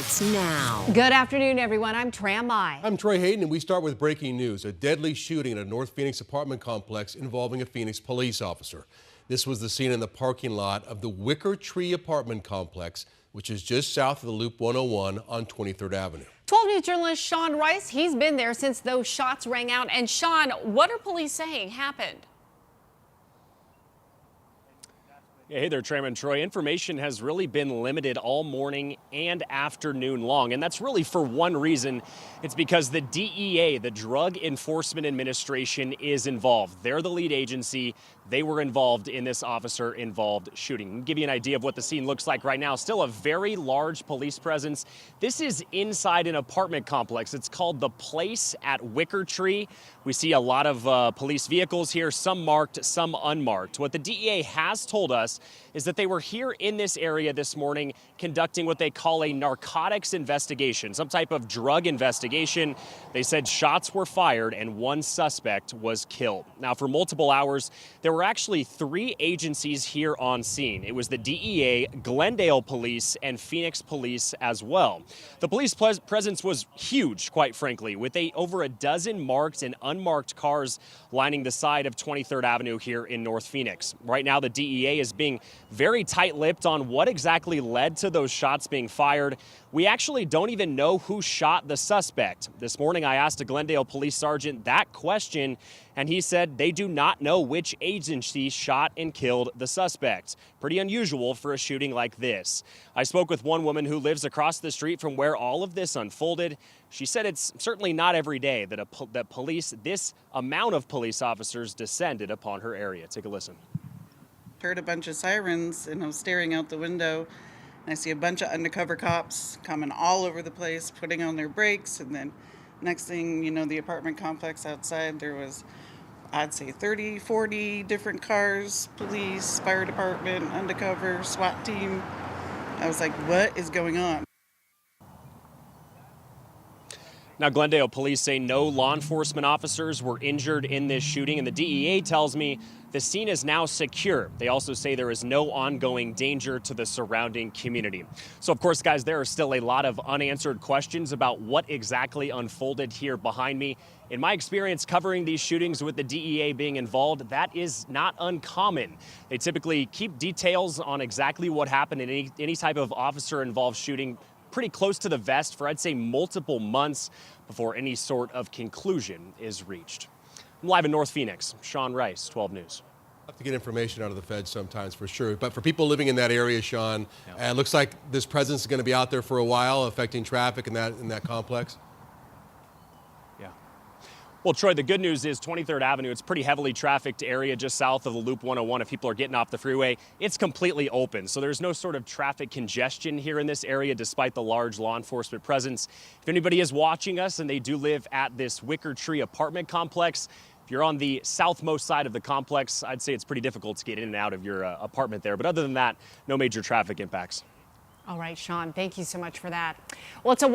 starts now. Good afternoon, everyone. I'm Tram Mai. I'm Troy Hayden, and we start with breaking news. A deadly shooting at a North Phoenix apartment complex involving a Phoenix police officer. This was the scene in the parking lot of the Wicker Tree apartment complex, which is just south of the Loop 101 on 23rd Avenue. 12 News journalist Sean Rice, he's been there since those shots rang out. And Sean, what are police saying happened? Hey there, Tram and Troy. Information has really been limited all morning and afternoon long, and that's really for one reason. It's because the DEA, the Drug Enforcement Administration, is involved. They're the lead agency. They were involved in this officer-involved shooting. I'll give you an idea of what the scene looks like right now. Still a very large police presence. This is inside an apartment complex. It's called The Place at Wicker Tree. We see a lot of police vehicles here, some marked, some unmarked. What the DEA has told us is that they were here in this area this morning conducting what they call a narcotics investigation, some type of drug investigation. They said shots were fired and one suspect was killed. Now, for multiple hours, there were actually three agencies here on scene. It was the DEA, Glendale Police, and Phoenix Police as well. The police presence was huge, quite frankly, with over a dozen marked and unmarked cars lining the side of 23rd Avenue here in North Phoenix. Right now, the DEA is being very tight-lipped on what exactly led to those shots being fired. We actually don't even know who shot the suspect. This morning, I asked a Glendale police sergeant that question, and he said they do not know which agency shot and killed the suspect. Pretty unusual for a shooting like this. I spoke with one woman who lives across the street from where all of this unfolded. She said it's certainly not every day that this amount of police officers descended upon her area. Take a listen. Heard a bunch of sirens, and I was staring out the window, and I see a bunch of undercover cops coming all over the place, putting on their brakes, and then next thing you know, the apartment complex outside, there was, I'd say 30, 40 different cars, police, fire department, undercover, SWAT team. I was like, what is going on? Now, Glendale police say no law enforcement officers were injured in this shooting, and the DEA tells me the scene is now secure. They also say there is no ongoing danger to the surrounding community. So, of course, guys, there are still a lot of unanswered questions about what exactly unfolded here behind me. In my experience covering these shootings with the DEA being involved, that is not uncommon. They typically keep details on exactly what happened in any type of officer-involved shooting pretty close to the vest for, I'd say, multiple months before any sort of conclusion is reached. I'm live in North Phoenix. Sean Rice, 12 News. Have to get information out of the feds sometimes, for sure. But for people living in that area, Sean, it looks like this presence is going to be out there for a while, affecting traffic in that complex. Well, Troy, the good news is 23rd Avenue, it's a pretty heavily trafficked area just south of the Loop 101. If people are getting off the freeway, it's completely open. So there's no sort of traffic congestion here in this area, despite the large law enforcement presence. If anybody is watching us and they do live at this Wicker Tree apartment complex, if you're on the southmost side of the complex, I'd say it's pretty difficult to get in and out of your apartment there. But other than that, no major traffic impacts. All right, Sean, thank you so much for that. Well, it's a